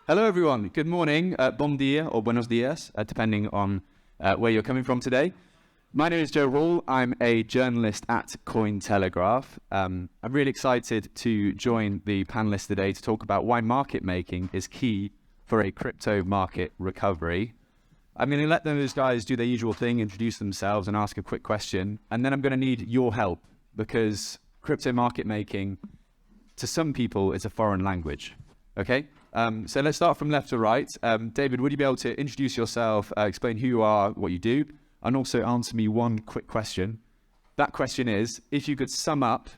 Hello, everyone. Good morning, bon dia or buenos dias, depending on where you're coming from today. My name is Joe Hall. I'm a journalist at Cointelegraph. I'm really excited to join the panelists today to talk about why market making is key for a crypto market recovery. I'm going to let those guys do their usual thing, introduce themselves and ask a quick question. And then I'm going to need your help because crypto market making, to some people, is a foreign language. Okay? So let's start from left to right. David, would you be able to introduce yourself, explain who you are, what you do, and also answer me one quick question? That question is, if you could sum up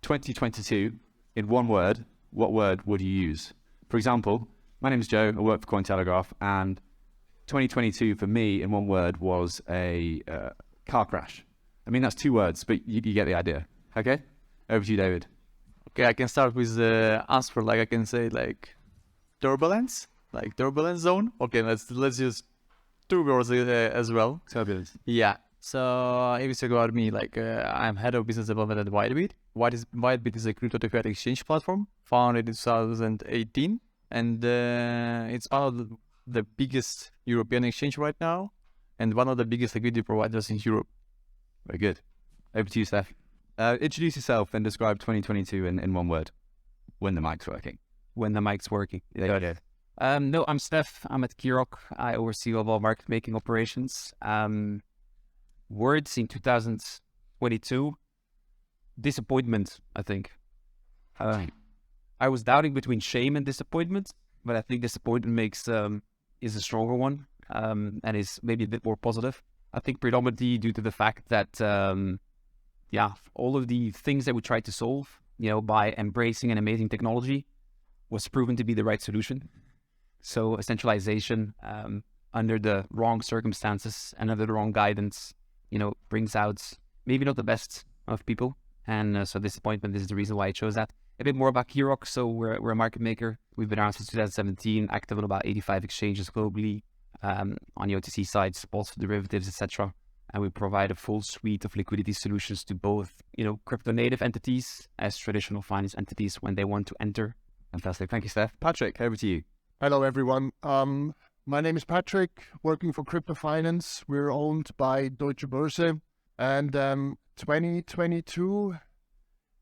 2022 in one word, what word would you use? For example, my name is Joe, I work for Cointelegraph, and 2022 for me in one word was a car crash. I mean, that's two words, but you get the idea. Okay? Over to you, David. Okay, I can start with the answer. Like I can say turbulence, like turbulence zone. Okay, let's use two words as well. Turbulence. Yeah. So if you talk about me, I'm head of business development at Whitebit. Whitebit is a crypto-to-fiat exchange platform founded in 2018, and it's one of the biggest European exchange right now, and one of the biggest liquidity providers in Europe. Very good. Over to you, Steph. Introduce yourself and describe 2022 in one word. When the mic's working. When the mic's working. Yeah. No, I'm Steph. I'm at Kirok. I oversee all market making operations. Words in 2022. Disappointment, I think. I was doubting between shame and disappointment, but I think disappointment is a stronger one, and is maybe a bit more positive. I think predominantly due to the fact that all of the things that we tried to solve, by embracing an amazing technology, was proven to be the right solution. So centralization under the wrong circumstances and under the wrong guidance, brings out maybe not the best of people. And so disappointment is the reason why I chose that. A bit more about Kirok. So we're a market maker. We've been around since 2017, active on about 85 exchanges globally, on the OTC side, spots, derivatives, etc. And we provide a full suite of liquidity solutions to both, crypto native entities as traditional finance entities when they want to enter. Fantastic. Thank you, Steph. Patrick, over to you. Hello, everyone. My name is Patrick, working for Crypto Finance. We're owned by Deutsche Börse. And 2022,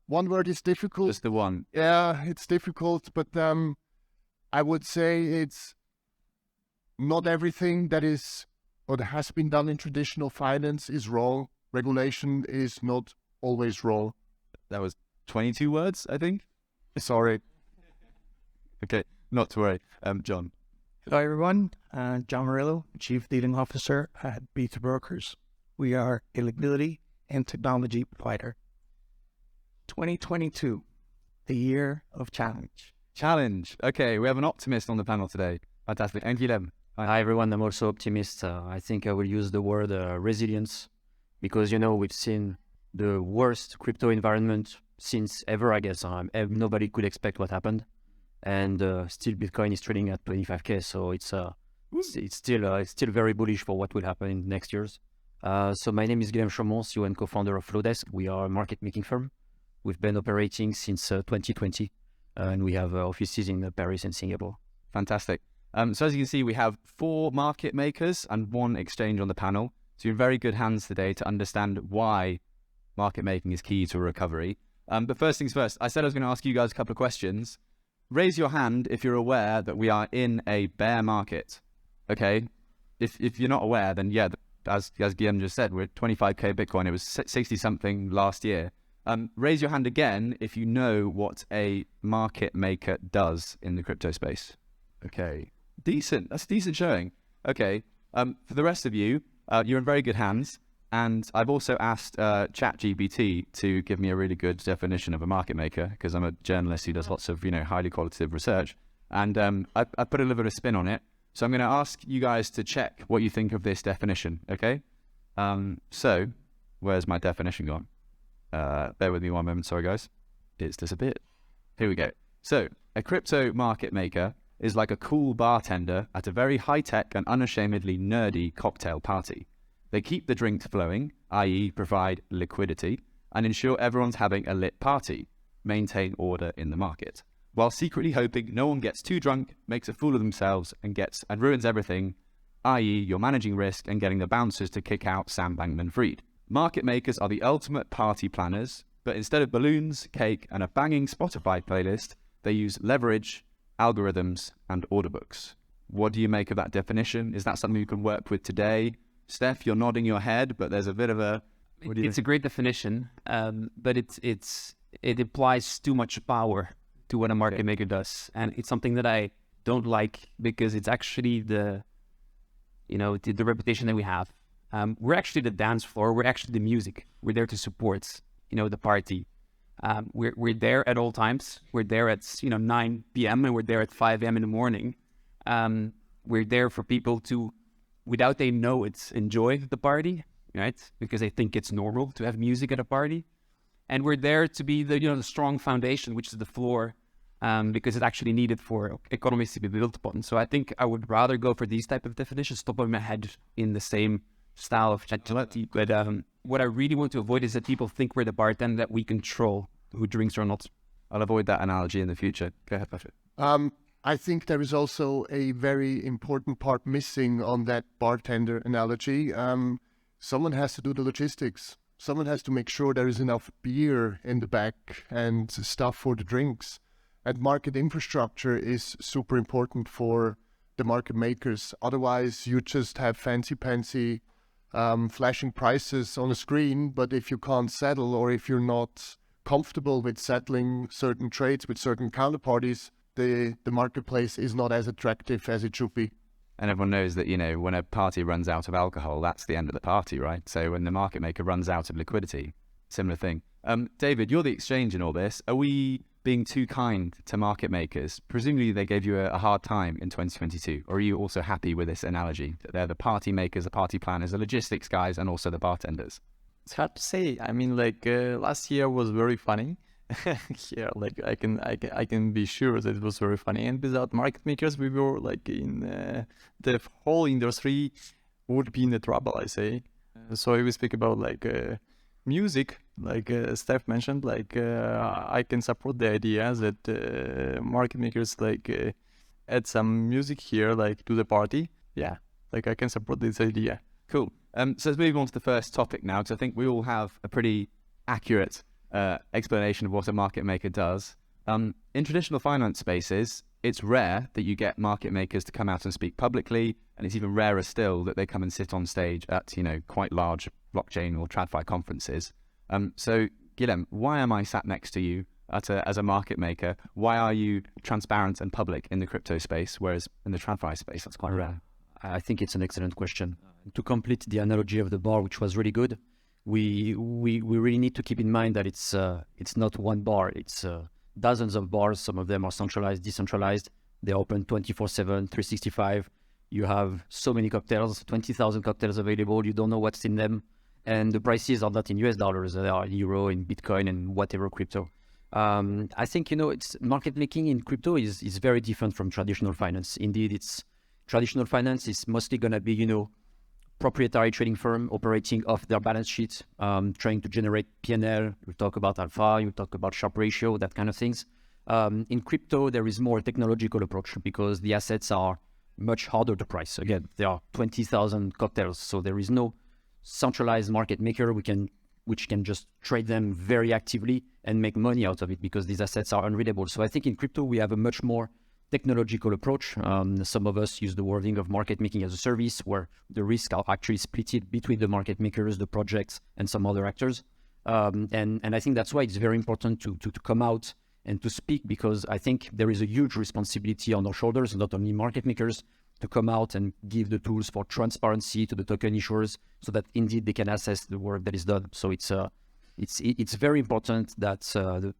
one word is difficult. Just the one. Yeah, it's difficult, but I would say it's not everything that is or that has been done in traditional finance is wrong. Regulation is not always wrong. That was 22 words, I think. Sorry. Okay, not to worry. John. Hello, everyone. John Murillo, Chief Dealing Officer at Beta Brokers. We are a liquidity and technology provider. 2022, the year of challenge. Challenge. Okay, we have an optimist on the panel today. Fantastic. And Guilhem. Hi, everyone. I'm also optimist. I think I will use the word resilience because, we've seen the worst crypto environment since ever, I guess. Nobody could expect what happened. And still Bitcoin is trading at 25K. So it's still very bullish for what will happen in the next years. So my name is Guilhem Chaumont, CEO and co-founder of Flowdesk. We are a market making firm. We've been operating since 2020, and we have offices in Paris and Singapore. Fantastic. So as you can see, we have 4 market makers and 1 exchange on the panel. So you're in very good hands today to understand why market making is key to recovery. But first things first, I said I was going to ask you guys a couple of questions. Raise your hand if you're aware that we are in a bear market. Okay. If you're not aware, then yeah, as Guilhem just said, we're at 25K Bitcoin. It was 60 something last year. Raise your hand again if you know what a market maker does in the crypto space. Okay. Decent. That's a decent showing. Okay. For the rest of you, you're in very good hands. And I've also asked ChatGPT to give me a really good definition of a market maker because I'm a journalist who does lots of, highly qualitative research. And I put a little bit of spin on it. So I'm going to ask you guys to check what you think of this definition. Okay. So where's my definition gone? Bear with me one moment. Sorry, guys. It's disappeared. Here we go. So a crypto market maker is like a cool bartender at a very high-tech and unashamedly nerdy cocktail party. They keep the drinks flowing, i.e. provide liquidity, and ensure everyone's having a lit party, maintain order in the market. while secretly hoping no one gets too drunk, makes a fool of themselves, and ruins everything, i.e. you're managing risk and getting the bouncers to kick out Sam Bankman-Fried. Market makers are the ultimate party planners, but instead of balloons, cake, and a banging Spotify playlist, they use leverage, algorithms, and order books. What do you make of that definition? Is that something you can work with today? Steph, you're nodding your head, but there's a bit of a... It's a great definition, but it applies too much power to what a market maker does, and it's something that I don't like because it's actually the reputation that we have. We're actually the dance floor. We're actually the music. We're there to support, the party. We're there at all times. We're there at 9 p.m. and we're there at 5 a.m. in the morning. We're there for people to, without they know it, enjoy the party, right? Because they think it's normal to have music at a party. And we're there to be the strong foundation, which is the floor, because it's actually needed for economies to be built upon. So I think I would rather go for these type of definitions, top of my head in the same style of ChatGPT. But what I really want to avoid is that people think we're the bartender that we control who drinks or not. I'll avoid that analogy in the future. Go ahead, Patrick. I think there is also a very important part missing on that bartender analogy. Someone has to do the logistics. Someone has to make sure there is enough beer in the back and stuff for the drinks. And market infrastructure is super important for the market makers. Otherwise, you just have fancy-pantsy flashing prices on a screen, but if you can't settle or if you're not comfortable with settling certain trades with certain counterparties, the marketplace is not as attractive as it should be. And everyone knows that, when a party runs out of alcohol, that's the end of the party, right? So when the market maker runs out of liquidity, similar thing. David, you're the exchange in all this. Are we being too kind to market makers? Presumably they gave you a hard time in 2022. Or are you also happy with this analogy? That they're the party makers, the party planners, the logistics guys, and also the bartenders? It's hard to say. I mean, last year was very funny. Yeah, I can be sure that it was very funny. And without market makers, we were in the whole industry would be in the trouble, I say. So if we speak about music, Steph mentioned, I can support the idea that market makers add some music here, to the party. Yeah, I can support this idea. Cool. So let's move on to the first topic now, because I think we all have a pretty accurate explanation of what a market maker does. In traditional finance spaces, it's rare that you get market makers to come out and speak publicly, and it's even rarer still that they come and sit on stage at, quite large blockchain or TradFi conferences. So, Guillaume, why am I sat next to you as a market maker? Why are you transparent and public in the crypto space, whereas in the TradFi space, that's quite rare? I think it's an excellent question. To complete the analogy of the bar, which was really good, we really need to keep in mind that it's not one bar. It's dozens of bars. Some of them are centralized, decentralized. They're open 24/7, 365. You have so many cocktails, 20,000 cocktails available. You don't know what's in them. And the prices are not in US dollars. They are in euro, in Bitcoin, and whatever crypto. I think, it's market making in crypto is very different from traditional finance. Indeed, traditional finance is mostly going to be, proprietary trading firm operating off their balance sheet, trying to generate P&L. You talk about alpha, you talk about Sharpe ratio, that kind of things. In crypto, there is more technological approach because the assets are much harder to price. Again, there are 20,000 cocktails, so there is no centralized market maker which can just trade them very actively and make money out of it because these assets are unreadable. So I think in crypto, we have a much more technological approach. Some of us use the wording of market making as a service where the risks are actually split between the market makers, the projects, and some other actors. And I think that's why it's very important to come out and to speak, because I think there is a huge responsibility on our shoulders, not only market makers, to come out and give the tools for transparency to the token issuers so that indeed they can assess the work that is done. So it's very important that the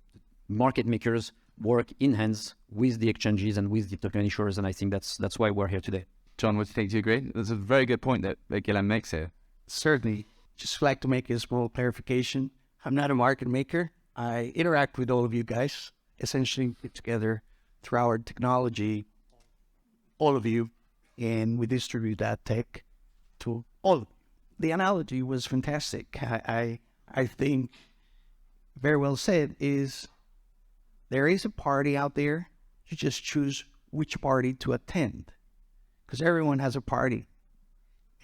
market makers work in hands with the exchanges and with the token issuers, and I think that's why we're here today. John, what do you think? Do you agree? That's a very good point that Guillaume makes here. Certainly. Just like to make a small clarification. I'm not a market maker. I interact with all of you guys, essentially put together through our technology, all of you, and we distribute that tech to all of you. The analogy was fantastic. I think very well said is there is a party out there. You just choose which party to attend, because everyone has a party.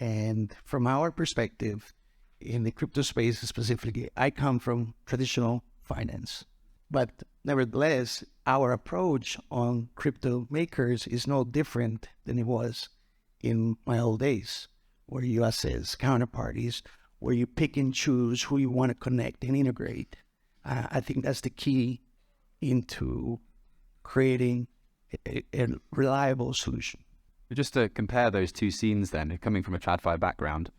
And from our perspective, in the crypto space specifically, I come from traditional finance. But nevertheless, our approach on crypto makers is no different than it was in my old days, where you assess counterparties, where you pick and choose who you want to connect and integrate. I think that's the key into creating a reliable solution. Just to compare those two scenes then, coming from a TradFi background,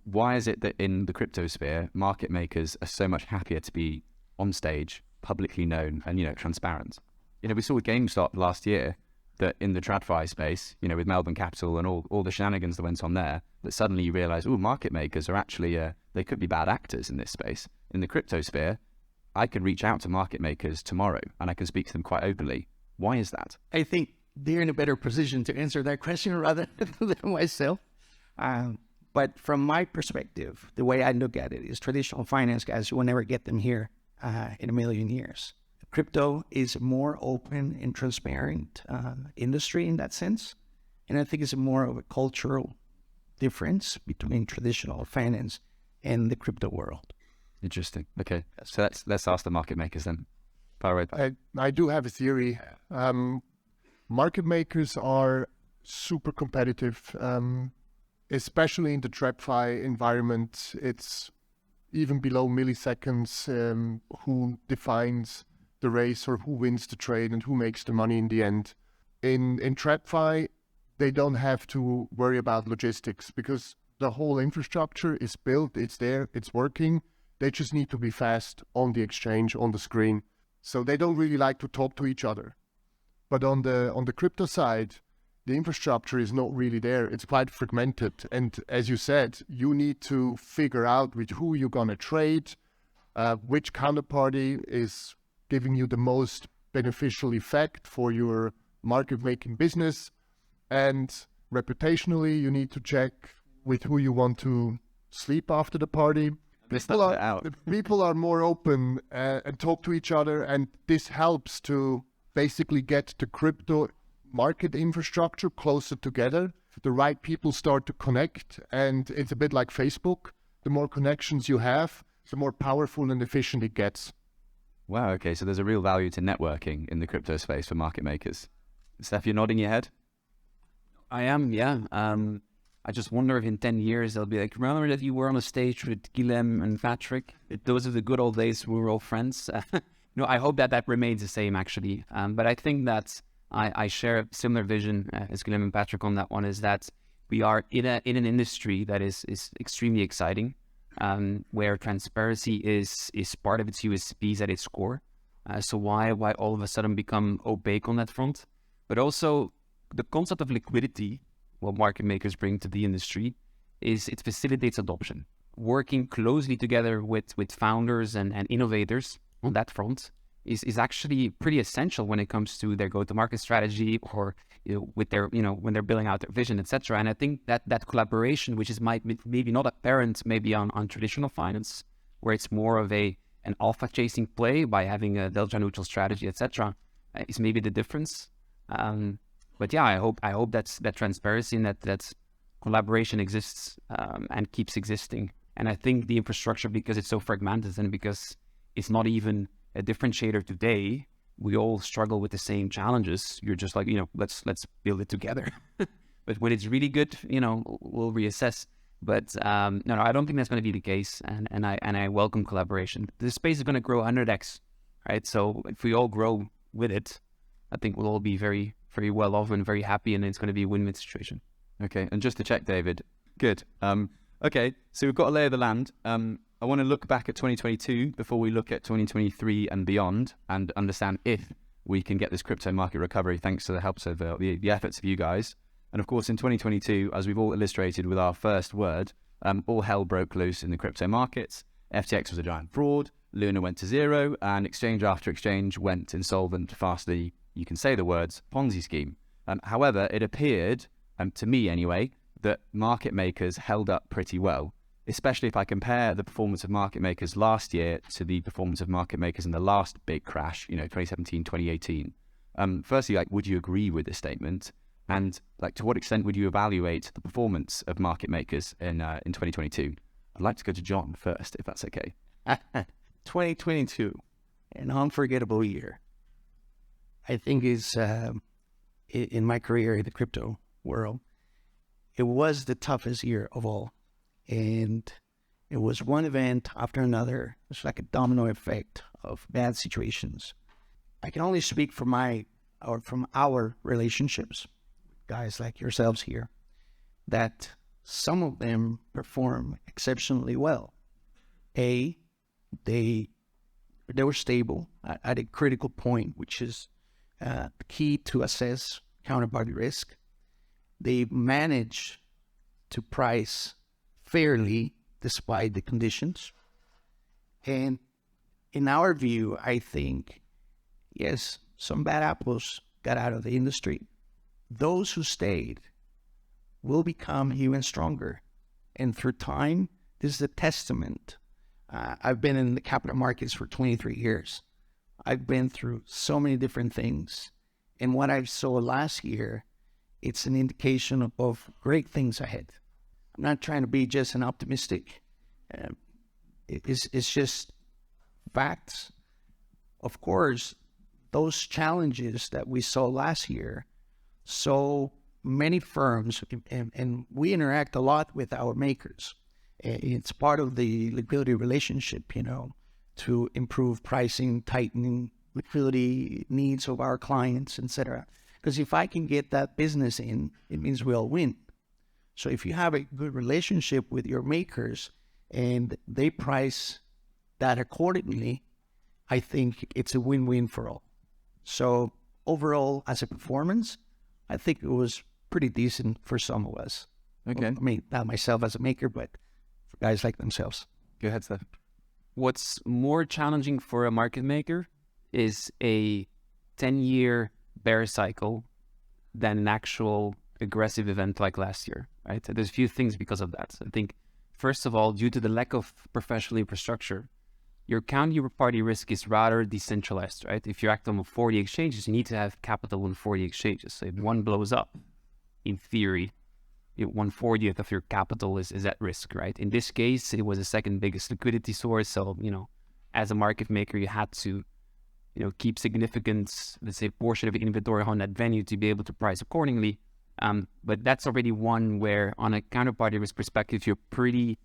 why is it that in the crypto sphere, market makers are so much happier to be on stage, publicly known and, transparent? We saw with GameStop last year that in the TradFi space, with Melbourne Capital and all the shenanigans that went on there, that suddenly you realize, market makers are actually, they could be bad actors in this space. In the crypto sphere, I could reach out to market makers tomorrow and I can speak to them quite openly. Why is that? I think they're in a better position to answer that question rather than myself. But from my perspective, the way I look at it is traditional finance guys, you will never get them here in a million years. Crypto is a more open and transparent industry in that sense. And I think it's more of a cultural difference between traditional finance and the crypto world. Interesting. Okay. So let's ask the market makers then. Far away. I do have a theory. Market makers are super competitive, especially in the TradFi environment. It's even below milliseconds who defines the race or who wins the trade and who makes the money in the end. In TradFi, they don't have to worry about logistics because the whole infrastructure is built, it's there, it's working. They just need to be fast on the exchange, on the screen. So they don't really like to talk to each other. But on the crypto side, the infrastructure is not really there. It's quite fragmented. And as you said, you need to figure out with who you're going to trade, which counterparty is giving you the most beneficial effect for your market-making business. And reputationally, you need to check with who you want to sleep after the party. People are more open and talk to each other, and this helps to basically get the crypto market infrastructure closer together. The right people start to connect, and it's a bit like Facebook. The more connections you have, the more powerful and efficient it gets. Wow, okay, so there's a real value to networking in the crypto space for market makers. Steph, you're nodding your head? I am, yeah. I just wonder if in 10 years they'll be like, remember that you were on a stage with Guillem and Patrick? Those are the good old days, we were all friends. I hope that remains the same, actually. But I think that I share a similar vision as Guillem and Patrick on that one, is that we are in an industry that is extremely exciting, where transparency is part of its USPs at its core. So why all of a sudden become opaque on that front? But also the concept of liquidity, what market makers bring to the industry, is it facilitates adoption. Working closely together with founders and innovators on that front is actually pretty essential when it comes to their go-to-market strategy or with their when they're building out their vision, etc. And I think that collaboration, which is maybe not apparent maybe on traditional finance, where it's more of an alpha chasing play by having a delta neutral strategy, etc., is maybe the difference. But yeah, I hope that transparency and that collaboration exists and keeps existing. And I think the infrastructure, because it's so fragmented and because it's not even a differentiator today, we all struggle with the same challenges. You're just like, let's build it together. But when it's really good, we'll reassess. But no, I don't think that's going to be the case. And I welcome collaboration. The space is going to grow 100x, right? So if we all grow with it, I think we'll all be very, very well off and very happy, and it's going to be a win-win situation. Okay, and just to check, David, good. Okay, so we've got a lay of the land. I want to look back at 2022 before we look at 2023 and beyond, and understand if we can get this crypto market recovery thanks to the helps of the efforts of you guys. And of course, in 2022, as we've all illustrated with our first word, all hell broke loose in the crypto markets. FTX was a giant fraud, Luna went to zero, and exchange after exchange went insolvent faster than you can say the words Ponzi scheme. However, it appeared, to me anyway, that market makers held up pretty well. especially if I compare the performance of market makers last year to the performance of market makers in the last big crash, 2017, 2018. Firstly, like, would you agree with this statement? And like, to what extent would you evaluate the performance of market makers in 2022? I'd like to go to John first, if that's okay. 2022, an unforgettable year. I think is in my career in the crypto world, it was the toughest year of all. And it was one event after another. It's like a domino effect of bad situations. I can only speak from our relationships, guys like yourselves here, that some of them perform exceptionally well. They were stable at a critical point, which is key to assess counterparty risk. They managed to price fairly despite the conditions. And in our view, I think, yes, some bad apples got out of the industry. Those who stayed will become even stronger. And through time, this is a testament. I've been in the capital markets for 23 years. I've been through so many different things. And what I saw last year, it's an indication of great things ahead. I'm not trying to be just an optimistic. It's just facts. Of course, those challenges that we saw last year, so many firms, and we interact a lot with our makers. It's part of the liquidity relationship, to improve pricing, tightening liquidity needs of our clients, etc. Because if I can get that business in, it means we all win. So if you have a good relationship with your makers and they price that accordingly, I think it's a win-win for all. So overall, as a performance, I think it was pretty decent for some of us. Okay. Well, I mean, not myself as a maker, but for guys like themselves. Go ahead, Steph. What's more challenging for a market maker is a 10-year bear cycle than an actual aggressive event like last year, right? There's a few things because of that. I think, first of all, due to the lack of professional infrastructure, your counterparty risk is rather decentralized, right? If you act on 40 exchanges, you need to have capital on 40 exchanges. So if one blows up, in theory, 1/40th of your capital is at risk, right? In this case, it was the second biggest liquidity source. So, as a market maker, you had to, keep significant, let's say, portion of inventory on that venue to be able to price accordingly. But that's already one where, on a counterparty risk perspective, you're pretty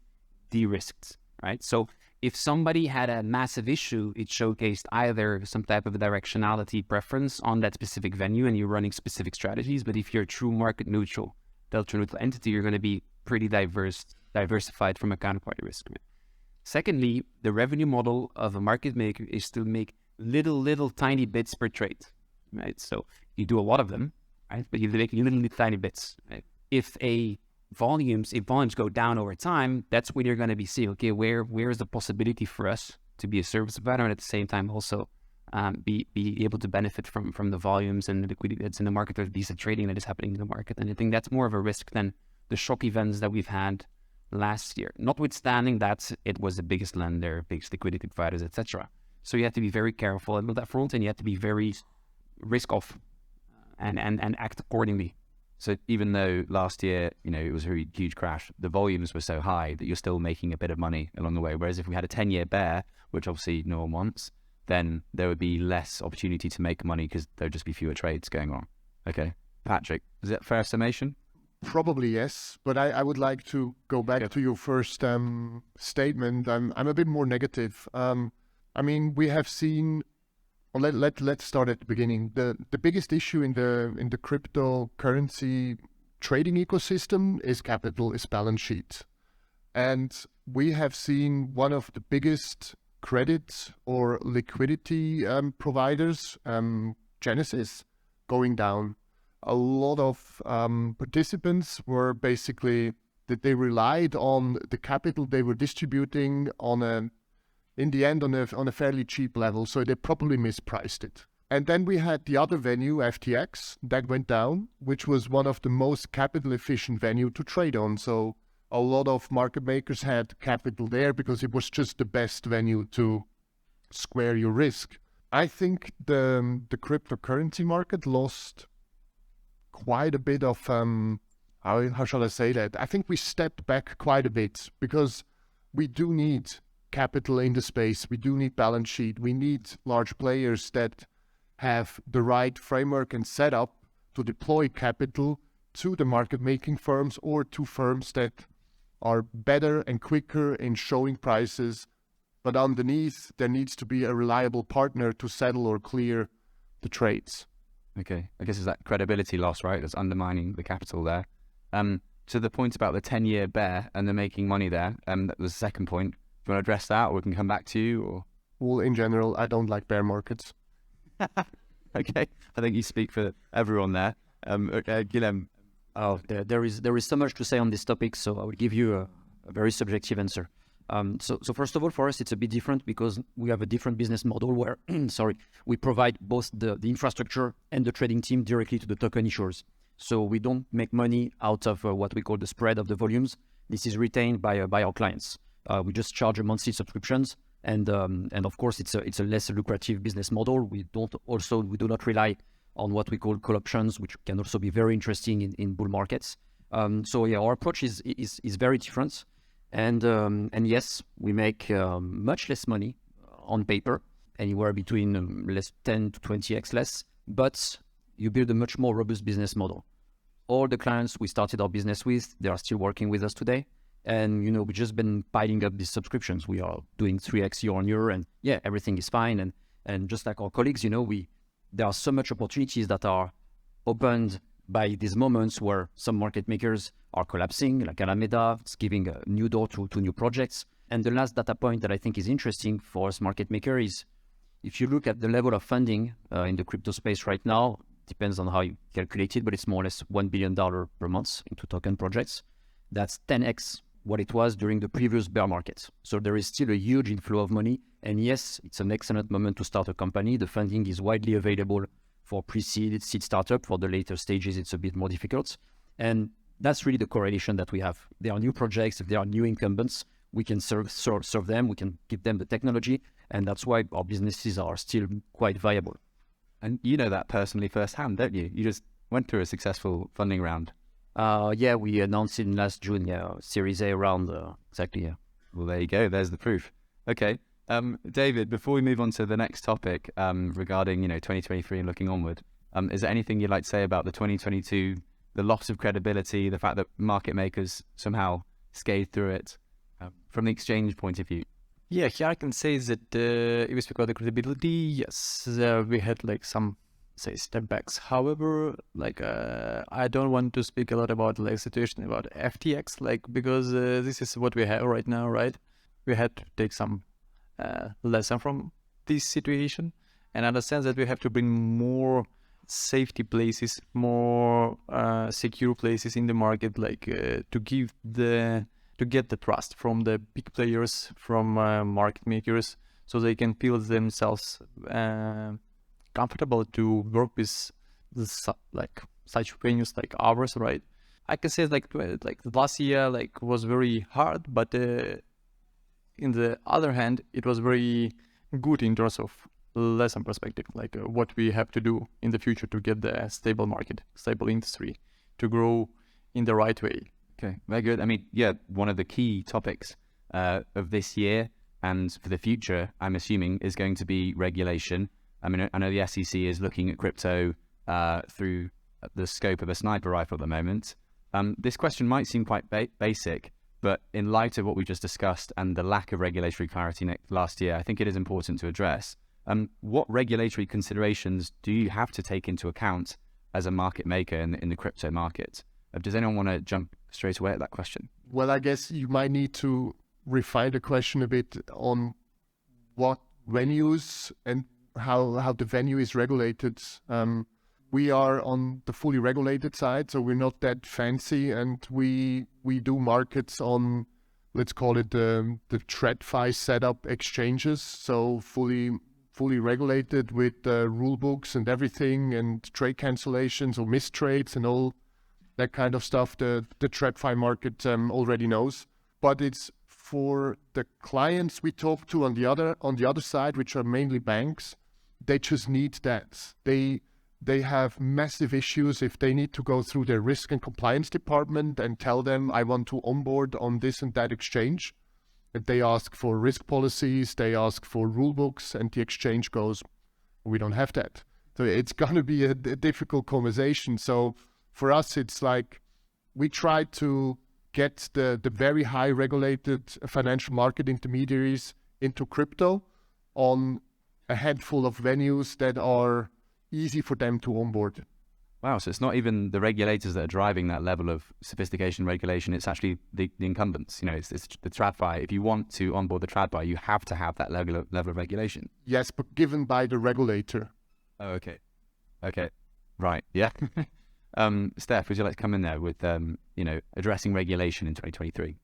de-risked, right? So if somebody had a massive issue, it showcased either some type of a directionality preference on that specific venue and you're running specific strategies. But if you're a true market neutral, delta neutral entity, you're going to be pretty diversified from a counterparty risk. Secondly, the revenue model of a market maker is to make little tiny bits per trade, right? So you do a lot of them, right? But you make little tiny bits, right? If volumes go down over time, that's when you're going to be seeing, okay, where is the possibility for us to be a service provider and at the same time also be able to benefit from the volumes and the liquidity that's in the market, or decent trading that is happening in the market. And I think that's more of a risk than the shock events that we've had last year, notwithstanding that it was the biggest lender, biggest liquidity providers, etc. So you have to be very careful on that front, and you have to be very risk off and act accordingly. So even though last year, it was a really huge crash, the volumes were so high that you're still making a bit of money along the way. Whereas if we had a 10-year bear, which obviously no one wants, then there would be less opportunity to make money because there would just be fewer trades going on. Okay. Patrick, is that a fair summation? Probably yes, but I would like to go back to your first statement. I'm a bit more negative. We have seen. Well, let's start at the beginning. The biggest issue in the cryptocurrency trading ecosystem is capital, is balance sheet, and we have seen one of the biggest credit or liquidity providers, Genesis, going down. A lot of participants were basically that they relied on the capital they were distributing in the end on a fairly cheap level, so they probably mispriced it. And then we had the other venue, FTX, that went down, which was one of the most capital efficient venue to trade on. So a lot of market makers had capital there because it was just the best venue to square your risk. I think the cryptocurrency market lost quite a bit of, how shall I say that? I think we stepped back quite a bit because we do need capital in the space. We do need balance sheet. We need large players that have the right framework and setup to deploy capital to the market making firms or to firms that are better and quicker in showing prices. But underneath, there needs to be a reliable partner to settle or clear the trades. Okay, I guess it's that credibility loss, right? That's undermining the capital there. To the point about the 10-year bear and the making money there, that was the second point. Do you want to address that, or we can come back to you? Or Well, in general, I don't like bear markets. okay, I think you speak for everyone there. Guilhem. Oh, there is so much to say on this topic, so I will give you a very subjective answer. So first of all, for us, it's a bit different because we have a different business model where, we provide both the infrastructure and the trading team directly to the token issuers. So we don't make money out of what we call the spread of the volumes. This is retained by our clients. We just charge a monthly subscriptions, and of course, it's a less lucrative business model. We do not rely on what we call call options, which can also be very interesting in bull markets. So yeah, our approach is very different. And yes, we make much less money on paper, anywhere between less 10 to 20x less, but you build a much more robust business model. All the clients we started our business with, they are still working with us today. And, we've just been piling up these subscriptions. We are doing 3x year on year, and yeah, everything is fine. And just like our colleagues, there are so much opportunities that are opened by these moments where some market makers are collapsing, like Alameda. It's giving a new door to new projects. And the last data point that I think is interesting for us market maker is, if you look at the level of funding in the crypto space right now, depends on how you calculate it, but it's more or less $1 billion per month into token projects. That's 10x what it was during the previous bear market. So there is still a huge inflow of money. And yes, it's an excellent moment to start a company. The funding is widely available for pre-seed, seed startup. For the later stages, it's a bit more difficult. And that's really the correlation that we have. There are new projects, if there are new incumbents, we can serve them, we can give them the technology. And that's why our businesses are still quite viable. And you know that personally firsthand, don't you? You just went through a successful funding round. Yeah, we announced it in last June, Series A round, exactly, yeah. Well, there you go. There's the proof. Okay. David, before we move on to the next topic regarding, 2023 and looking onward, is there anything you'd like to say about the 2022, the loss of credibility, the fact that market makers somehow scathed through it from the exchange point of view? Yeah, here I can say that if we speak about the credibility, yes, we had some step backs. However, I don't want to speak a lot about situation about FTX, because this is what we have right now, right? We had to take some lesson from this situation and understand that we have to bring more safety places, more secure places in the market, to get the trust from the big players, from market makers, so they can feel themselves comfortable to work with such venues like ours, right? I can say last year was very hard, but in the other hand, it was very good in terms of lesson perspective, what we have to do in the future to get the stable market, stable industry, to grow in the right way. Okay, very good. I mean, yeah, one of the key topics of this year and for the future, I'm assuming, is going to be regulation. I mean, I know the SEC is looking at crypto through the scope of a sniper rifle at the moment. This question might seem quite basic, but in light of what we just discussed and the lack of regulatory clarity last year, I think it is important to address. What regulatory considerations do you have to take into account as a market maker in the crypto market? Does anyone want to jump straight away at that question? Well, I guess you might need to refine the question a bit on what venues and how the venue is regulated. We are on the fully regulated side, so we're not that fancy, and we do markets on, let's call it the TradFi setup exchanges, so fully regulated with rule books and everything, and trade cancellations or missed trades and all that kind of stuff the TradFi market already knows. But it's for the clients we talk to on the other side, which are mainly banks. They just need that. They have massive issues if they need to go through their risk and compliance department and tell them, I want to onboard on this and that exchange. And they ask for risk policies, they ask for rule books, and the exchange goes, we don't have that. So it's going to be a difficult conversation. So for us, it's like we try to get the very high regulated financial market intermediaries into crypto on a handful of venues that are easy for them to onboard. Wow, so it's not even the regulators that are driving that level of sophistication regulation, it's actually the incumbents. You know, it's the TradFi. If you want to onboard the TradFi, you have to have that level of regulation. Yes, but given by the regulator. Oh, okay. Okay. Right. Yeah. Steph, would you like to come in there with, addressing regulation in 2023?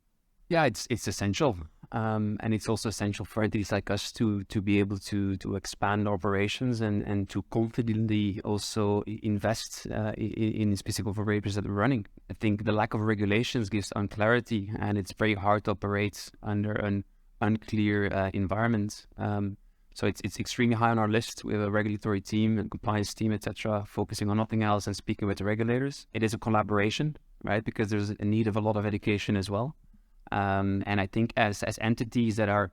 Yeah, it's essential. And it's also essential for entities like us to be able to expand operations and to confidently also invest in specific operators that are running. I think the lack of regulations gives unclarity, and it's very hard to operate under an unclear environment. So it's extremely high on our list. We have a regulatory team and compliance team, etc., focusing on nothing else and speaking with the regulators. It is a collaboration, right? Because there's a need of a lot of education as well. And I think as entities that are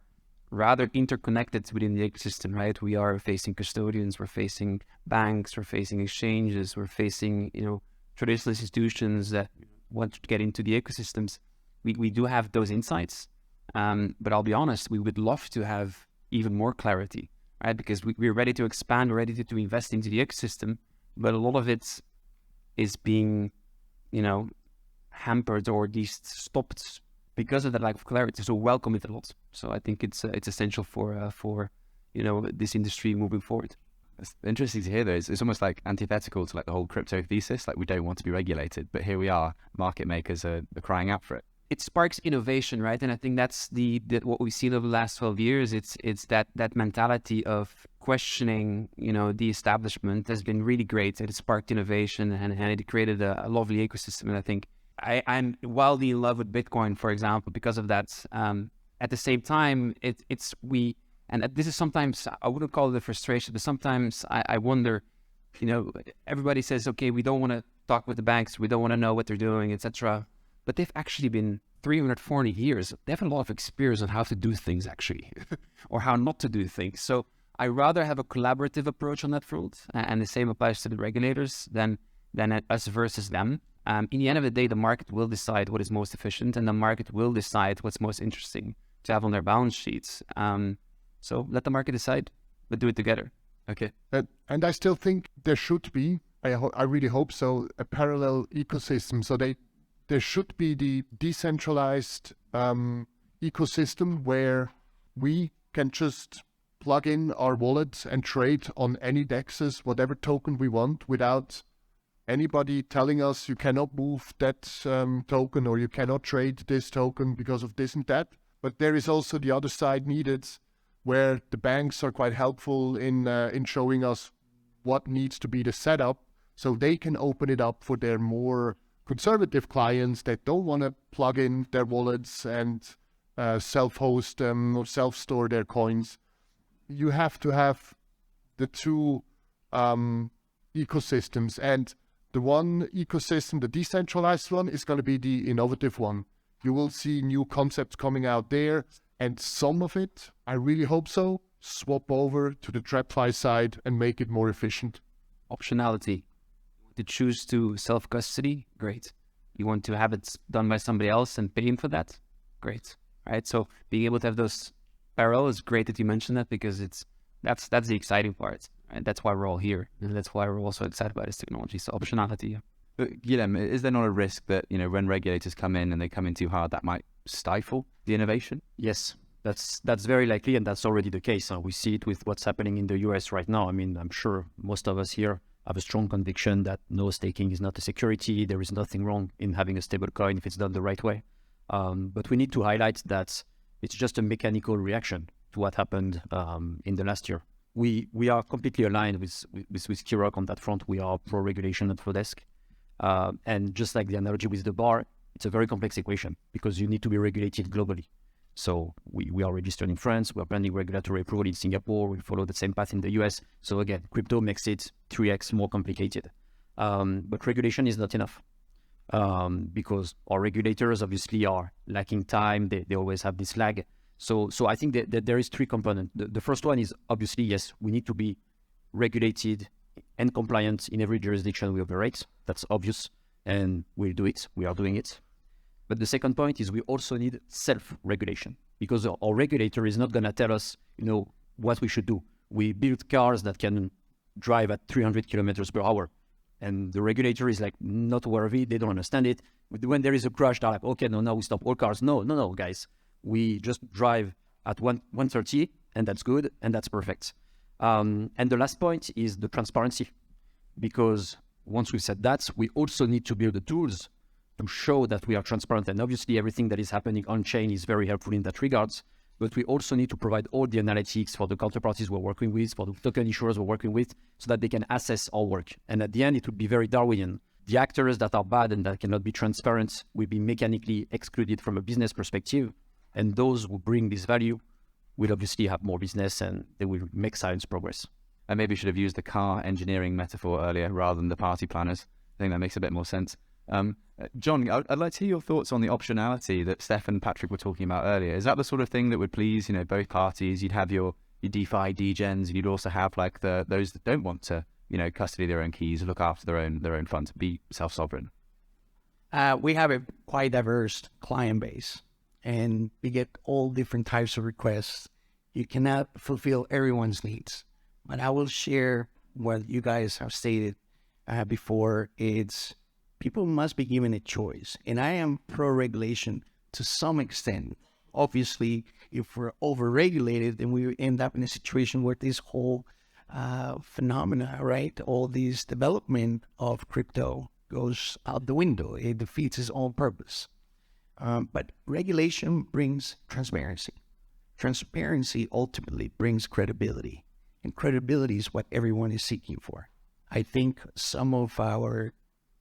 rather interconnected within the ecosystem, right? We are facing custodians, we're facing banks, we're facing exchanges, we're facing, traditional institutions that want to get into the ecosystems. We do have those insights. But I'll be honest, we would love to have even more clarity, right? Because we're ready to expand, we're ready to invest into the ecosystem, but a lot of it is being, hampered or at least stopped because of the lack of clarity. So welcome it a lot. So I think it's essential for this industry moving forward. It's interesting to hear though. It's almost like antithetical to like the whole crypto thesis. Like we don't want to be regulated, but here we are. Market makers are crying out for it. It sparks innovation, right? And I think that's what we've seen over the last 12 years. It's that mentality of questioning, the establishment has been really great. It sparked innovation and it created a lovely ecosystem. And I think I'm wildly in love with Bitcoin, for example, because of that. At the same time, and this is sometimes, I wouldn't call it a frustration, but sometimes I wonder, everybody says, okay, we don't want to talk with the banks, we don't want to know what they're doing, etc. But they've actually been 340 years. They have a lot of experience on how to do things, actually, or how not to do things. So I rather have a collaborative approach on that front, and the same applies to the regulators than us versus them. In the end of the day, the market will decide what is most efficient, and the market will decide what's most interesting to have on their balance sheets. So let the market decide, but do it together. Okay. And I still think there should be, I really hope so, a parallel ecosystem. So there should be the decentralized ecosystem where we can just plug in our wallet and trade on any DEXs, whatever token we want, without anybody telling us you cannot move that token or you cannot trade this token because of this and that. But there is also the other side needed, where the banks are quite helpful in showing us what needs to be the setup, so they can open it up for their more conservative clients that don't want to plug in their wallets and self-host or self-store their coins. You have to have the two ecosystems, and the one ecosystem, the decentralized one, is going to be the innovative one. You will see new concepts coming out there, and some of it, I really hope so, swap over to the TradFi side and make it more efficient. Optionality. To choose to self-custody, great. You want to have it done by somebody else and paying for that, great. Right? So being able to have those parallel is great that you mentioned that, because that's the exciting part. Right? That's why we're all here, and that's why we're also excited about this technology. So optionality. But Guillaume, is there not a risk that when regulators come in and they come in too hard, that might stifle the innovation? Yes, that's very likely, and that's already the case. We see it with what's happening in the US right now. I mean, I'm sure most of us here have a strong conviction that no staking is not a security. There is nothing wrong in having a stable coin if it's done the right way. But we need to highlight that it's just a mechanical reaction to what happened in the last year. We are completely aligned with Kirok on that front. We are pro-regulation at Flowdesk. And just like the analogy with the bar, it's a very complex equation because you need to be regulated globally. So we are registered in France, we are pending regulatory approval in Singapore, we follow the same path in the US. So again, crypto makes it 3x more complicated. But regulation is not enough because our regulators obviously are lacking time, they always have this lag. So I think that there is three components. The first one is obviously, yes, we need to be regulated and compliant in every jurisdiction we operate. That's obvious, and we'll do it, we are doing it. But the second point is we also need self-regulation because our regulator is not going to tell us, what we should do. We build cars that can drive at 300 kilometers per hour. And the regulator is like, not aware of it, they don't understand it. When there is a crash, they're like, okay, no, now we stop all cars. No, guys. We just drive at 130 and that's good and that's perfect. And the last point is the transparency. Because once we've said that, we also need to build the tools to show that we are transparent. And obviously everything that is happening on chain is very helpful in that regards. But we also need to provide all the analytics for the counterparties we're working with, for the token issuers we're working with, so that they can assess our work. And at the end, it would be very Darwinian. The actors that are bad and that cannot be transparent will be mechanically excluded from a business perspective. And those who bring this value will obviously have more business and they will make science progress. I maybe should have used the car engineering metaphor earlier rather than the party planners. I think that makes a bit more sense. John, I'd like to hear your thoughts on the optionality that Steph and Patrick were talking about earlier. Is that the sort of thing that would please, both parties? You'd have your DeFi degens, and you'd also have like those that don't want to, custody their own keys, look after their own funds, be self-sovereign. We have a quite diverse client base, and we get all different types of requests. You cannot fulfill everyone's needs, but I will share what you guys have stated before. It's people must be given a choice, and I am pro-regulation to some extent. Obviously, if we're over-regulated, then we end up in a situation where this whole phenomena, right, all this development of crypto goes out the window. It defeats its own purpose. But regulation brings transparency. Transparency ultimately brings credibility, and credibility is what everyone is seeking for. I think some of our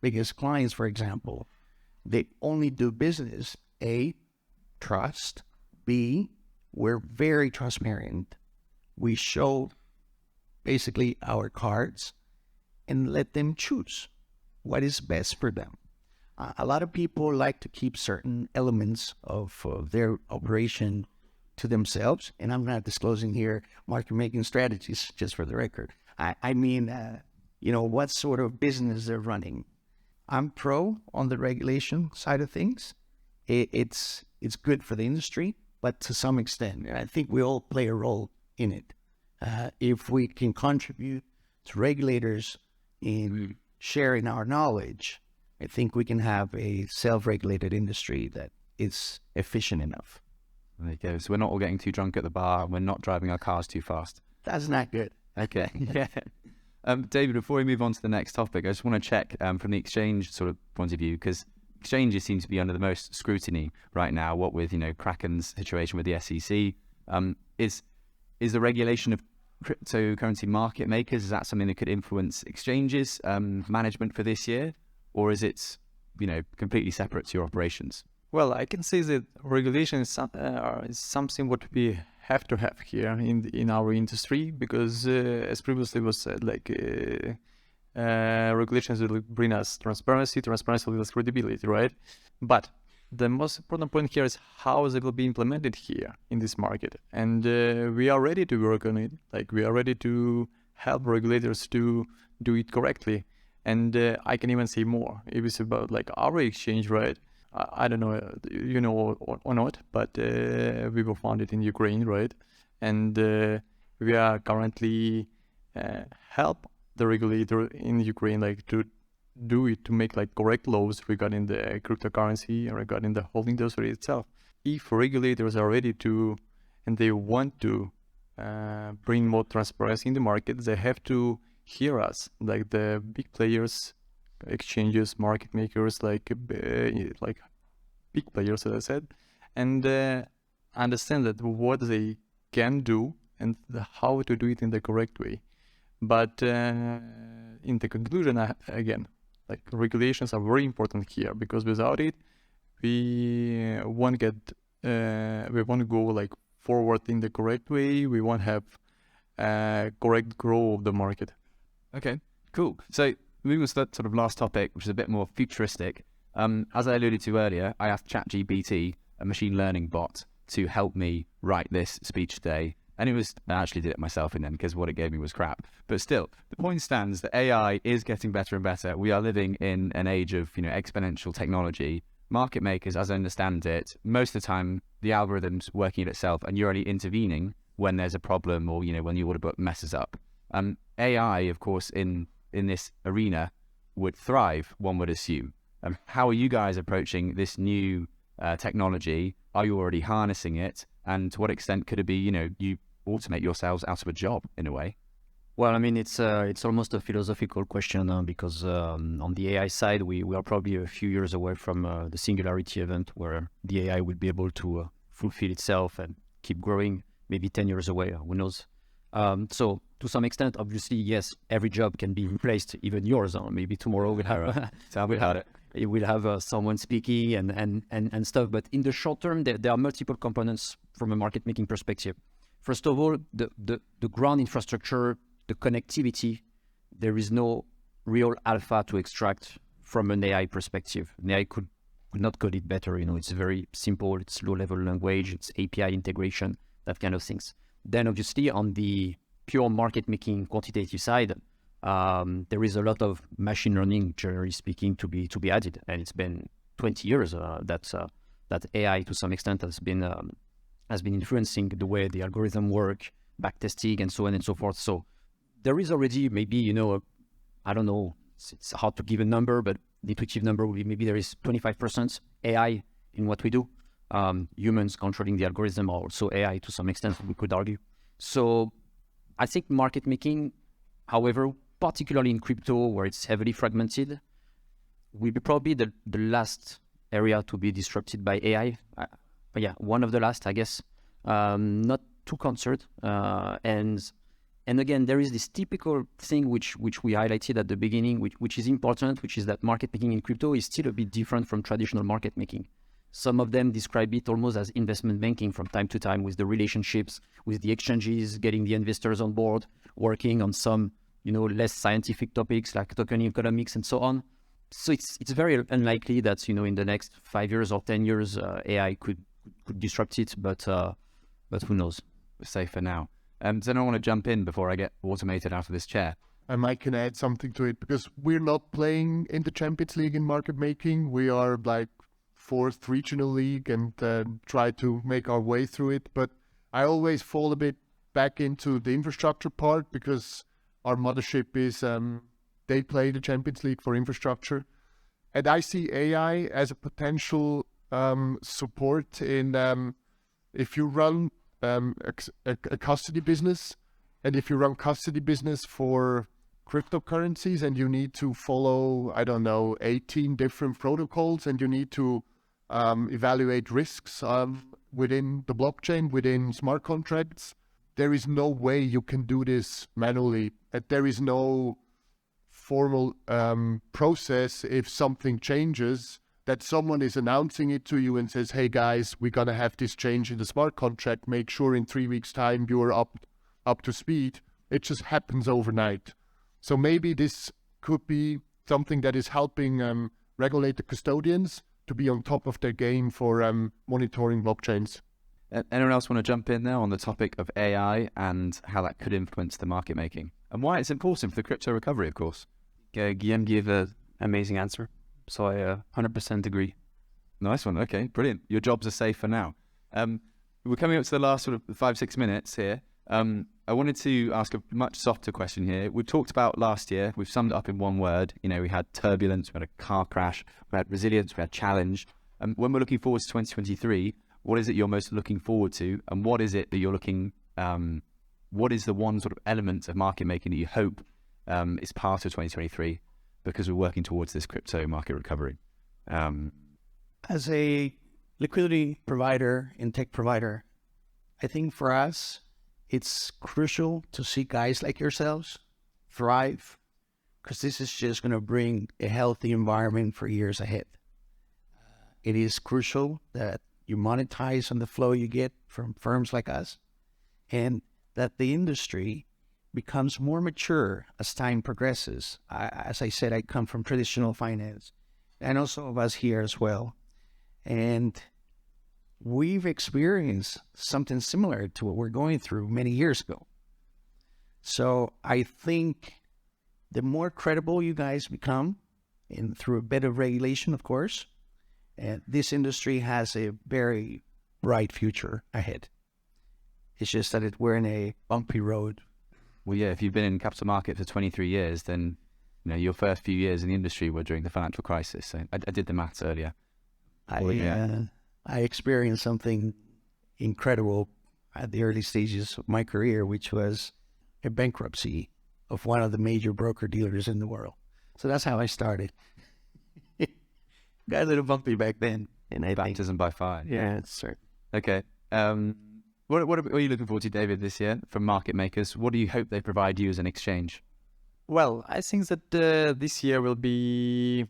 biggest clients, for example, they only do business, A, trust, B, we're very transparent. We show basically our cards and let them choose what is best for them. A lot of people like to keep certain elements of their operation to themselves, and I'm not disclosing here market making strategies, just for the record. I mean, what sort of business they're running. I'm pro on the regulation side of things. It's good for the industry, but to some extent, and I think we all play a role in it. If we can contribute to regulators in sharing our knowledge, I think we can have a self-regulated industry that is efficient enough. There you go. So we're not all getting too drunk at the bar, and we're not driving our cars too fast. That's not good. Okay. Yeah. David, before we move on to the next topic, I just want to check from the exchange sort of point of view, because exchanges seem to be under the most scrutiny right now, what with, Kraken's situation with the SEC. Is the regulation of cryptocurrency market makers, is that something that could influence exchanges management for this year? Or is it, completely separate to your operations? Well, I can say that regulation is something what we have to have here in our industry, because as previously was said, regulations will bring us transparency will give us credibility, right? But the most important point here is how it will be implemented here in this market, and we are ready to work on it. We are ready to help regulators to do it correctly. And I can even say more. If it's about our exchange, right? I don't know, or not, but we were founded in Ukraine, right? And we are currently help the regulator in Ukraine, to do it, to make correct laws regarding the cryptocurrency and regarding the whole industry itself. If regulators are ready to, and they want to bring more transparency in the market, they have to hear us, the big players, exchanges, market makers, big players, as I said, and understand that what they can do and how to do it in the correct way. But in the conclusion, again, Like regulations are very important here, because without it, we won't get, we won't go like forward in the correct way. We won't have correct growth of the market. Okay, cool. So moving on to that sort of last topic, which is a bit more futuristic. As I alluded to earlier, I asked ChatGPT, a machine learning bot, to help me write this speech today. And I actually did it myself in the end, because what it gave me was crap. But still, the point stands that AI is getting better and better. We are living in an age of, exponential technology. Market makers, as I understand it, most of the time, the algorithm's working it itself, and you're only intervening when there's a problem or, when your order book messes up. AI, of course, in this arena would thrive, one would assume. How are you guys approaching this new technology? Are you already harnessing it? And to what extent could it be, you automate yourselves out of a job in a way? Well, I mean, it's almost a philosophical question because on the AI side, we are probably a few years away from the singularity event where the AI will be able to fulfill itself and keep growing, maybe 10 years away, who knows. So to some extent, obviously, yes, every job can be replaced, even yours. Maybe tomorrow we'll have, we'll have someone speaking and stuff. But in the short term, there are multiple components from a market making perspective. First of all, the ground infrastructure, the connectivity, there is no real alpha to extract from an AI perspective. An AI could not code it better. It's very simple. It's low-level language. It's API integration, that kind of things. Then obviously on the pure market making quantitative side, there is a lot of machine learning, generally speaking, to be added. And it's been 20 years that AI to some extent has been influencing the way the algorithm work, backtesting, and so on and so forth. So there is already maybe, I don't know, it's hard to give a number, but the intuitive number will be maybe there is 25% AI in what we do. Humans controlling the algorithm are also AI to some extent, we could argue. So I think market making, however, particularly in crypto where it's heavily fragmented, will be probably the last area to be disrupted by AI. But yeah, one of the last, I guess. Not too concerned. And again, there is this typical thing which we highlighted at the beginning, which is important, which is that market making in crypto is still a bit different from traditional market making. Some of them describe it almost as investment banking from time to time, with the relationships with the exchanges, getting the investors on board, working on some, less scientific topics like token economics and so on. So it's very unlikely that, in the next 5 years or 10 years, AI could disrupt it, but who knows? We're safe for now. Does anyone want to jump in before I get automated out of this chair? I might can add something to it, because we're not playing in the Champions League in market making. We are like 4th regional league and try to make our way through it. But I always fall a bit back into the infrastructure part, because our mothership is, they play the Champions League for infrastructure. And I see AI as a potential support in if you run a custody business, and if you run custody business for cryptocurrencies and you need to follow, 18 different protocols, and you need to evaluate risks within the blockchain, within smart contracts, there is no way you can do this manually. There is no formal process if something changes, that someone is announcing it to you and says, hey guys, we're going to have this change in the smart contract. Make sure in 3 weeks time you're up to speed. It just happens overnight. So maybe this could be something that is helping regulate the custodians to be on top of their game for monitoring blockchains. Anyone else want to jump in there on the topic of AI and how that could influence the market making and why it's important for the crypto recovery, of course? Guillaume gave an amazing answer. So I 100% agree. Nice one. Okay, brilliant. Your jobs are safe for now. We're coming up to the last sort of 5-6 minutes here. I wanted to ask a much softer question here. We've talked about last year. We've summed it up in one word. We had turbulence, we had a car crash, we had resilience, we had challenge. When we're looking forward to 2023, what is it you're most looking forward to? And what is it that you're looking, what is the one sort of element of market making that you hope is part of 2023? Because we're working towards this crypto market recovery. As a liquidity provider and tech provider, I think for us, it's crucial to see guys like yourselves thrive, because this is just going to bring a healthy environment for years ahead. It is crucial that you monetize on the flow you get from firms like us, and that the industry becomes more mature as time progresses. As I said, I come from traditional finance. I know some of us here as well. And we've experienced something similar to what we're going through many years ago. So I think the more credible you guys become, and through a better regulation, of course, this industry has a very bright future ahead. It's just that we're in a bumpy road. Well, yeah, if you've been in capital market for 23 years, then your first few years in the industry were during the financial crisis. So I did the maths earlier. I experienced something incredible at the early stages of my career, which was a bankruptcy of one of the major broker-dealers in the world. So that's how I started. Got a little bumpy back then. And Baptism by fire. Yeah, it's certain. Okay. What are you looking forward to, David, this year from market makers? What do you hope they provide you as an exchange? Well, I think that this year will be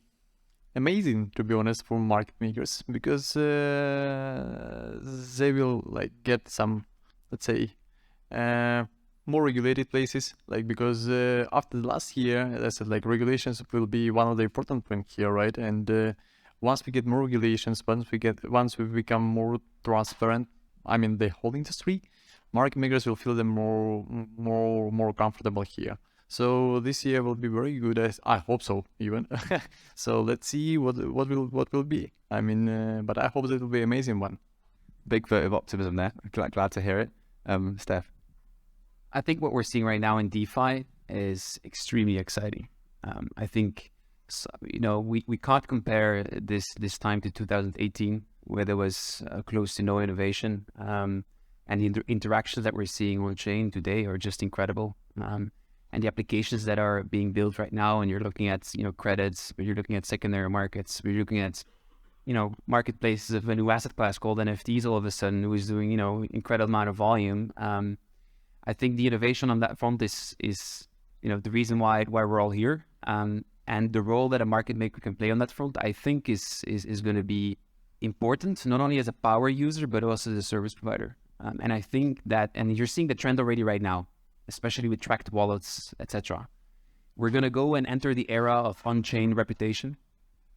amazing, to be honest, for market makers, because they will get some, let's say, more regulated places. Because after the last year, as I said, regulations will be one of the important points here, right? And once we get more regulations, once we become more transparent, I mean, the whole industry, market makers will feel them more comfortable here. So this year will be very good. I hope so, even. So let's see what will be. I mean, but I hope it will be an amazing one. Big vote of optimism there. Glad to hear it. Steph? I think what we're seeing right now in DeFi is extremely exciting. I think, we can't compare this time to 2018, where there was close to no innovation. And the interactions that we're seeing on chain today are just incredible. And the applications that are being built right now, and you're looking at, credits, but you're looking at secondary markets, but you're looking at, marketplaces of a new asset class called NFTs all of a sudden, who is doing, incredible amount of volume. I think the innovation on that front is the reason why we're all here. And the role that a market maker can play on that front, I think is going to be important, not only as a power user, but also as a service provider. And I think that, and you're seeing the trend already right now, especially with tracked wallets, etc. We're going to go and enter the era of on-chain reputation,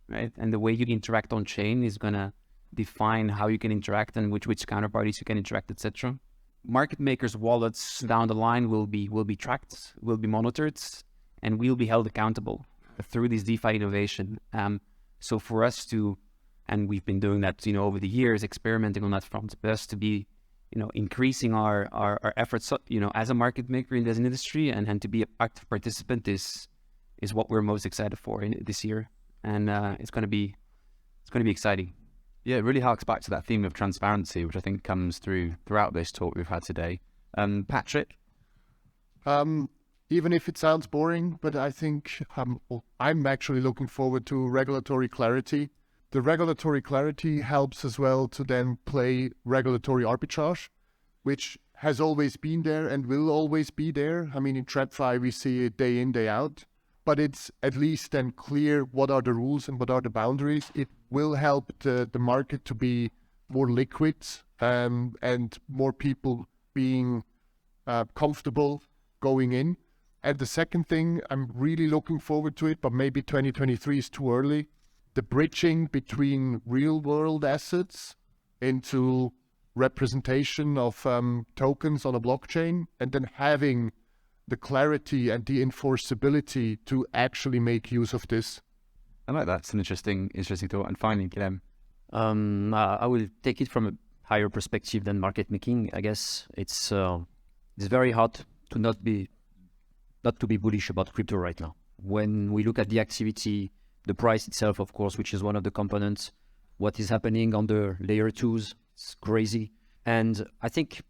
right? And the way you interact on-chain is going to define how you can interact and which counterparties you can interact, etc. Market makers' wallets down the line will be tracked, will be monitored, and will be held accountable through this DeFi innovation. So for us to, and we've been doing that, over the years, experimenting on that front, for us to be, increasing our efforts, as a market maker in this industry, and to be an active participant is what we're most excited for this year, and it's going to be exciting. Yeah, it really harks back to that theme of transparency, which I think comes throughout this talk we've had today. Patrick? Even if it sounds boring, but I think I'm actually looking forward to regulatory clarity. The regulatory clarity helps as well to then play regulatory arbitrage, which has always been there and will always be there. I mean, in TradFi, we see it day in, day out, but it's at least then clear what are the rules and what are the boundaries. It will help the market to be more liquid, and more people being comfortable going in. And the second thing, I'm really looking forward to it, but maybe 2023 is too early. The bridging between real world assets into representation of tokens on a blockchain, and then having the clarity and the enforceability to actually make use of this. I like that. It's an interesting thought. And finally, Guillaume? I will take it from a higher perspective than market making. I guess it's very hard to not to be bullish about crypto right now. When we look at the activity, the price itself, of course, which is one of the components, what is happening on the layer 2s, it's crazy. And I think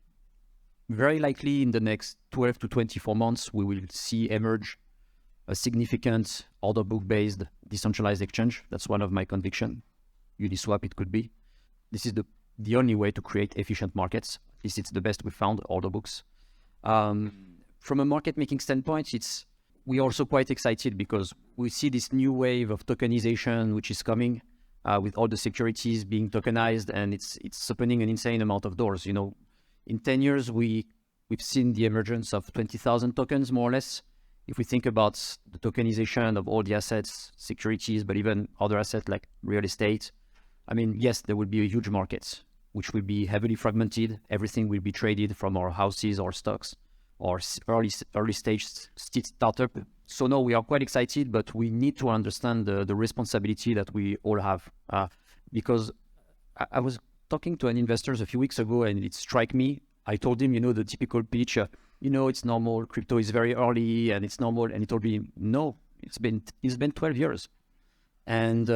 very likely in the next 12 to 24 months, we will see emerge a significant order book-based decentralized exchange. That's one of my convictions. Uniswap, it could be. This is the only way to create efficient markets. At least it's the best we found, order books. From a market making standpoint, we're also quite excited because we see this new wave of tokenization which is coming with all the securities being tokenized, and it's opening an insane amount of doors. You know, in 10 years we've seen the emergence of 20,000 tokens more or less. If we think about the tokenization of all the assets, securities, but even other assets like real estate, I mean, yes, there will be a huge market which will be heavily fragmented. Everything will be traded from our houses or stocks or early stage startup. So no, we are quite excited, but we need to understand the responsibility that we all have. Because I was talking to an investor a few weeks ago, and it struck me. I told him, the typical pitch, it's normal, crypto is very early and it's normal. And he told me, no, it's been 12 years. And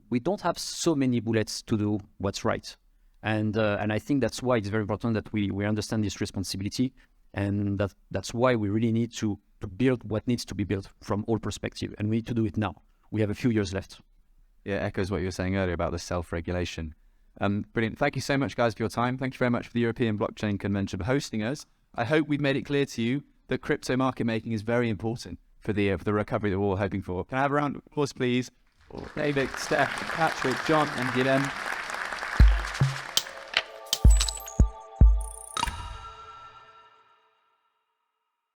we don't have so many bullets to do what's right. And I think that's why it's very important that we understand this responsibility. And that's why we really need to build what needs to be built from all perspectives. And we need to do it now. We have a few years left. Yeah, echoes what you were saying earlier about the self-regulation. Brilliant. Thank you so much, guys, for your time. Thank you very much for the European Blockchain Convention for hosting us. I hope we've made it clear to you that crypto market making is very important for the recovery that we're all hoping for. Can I have a round of applause, please, for David, Steph, Patrick, John, and Guilhem?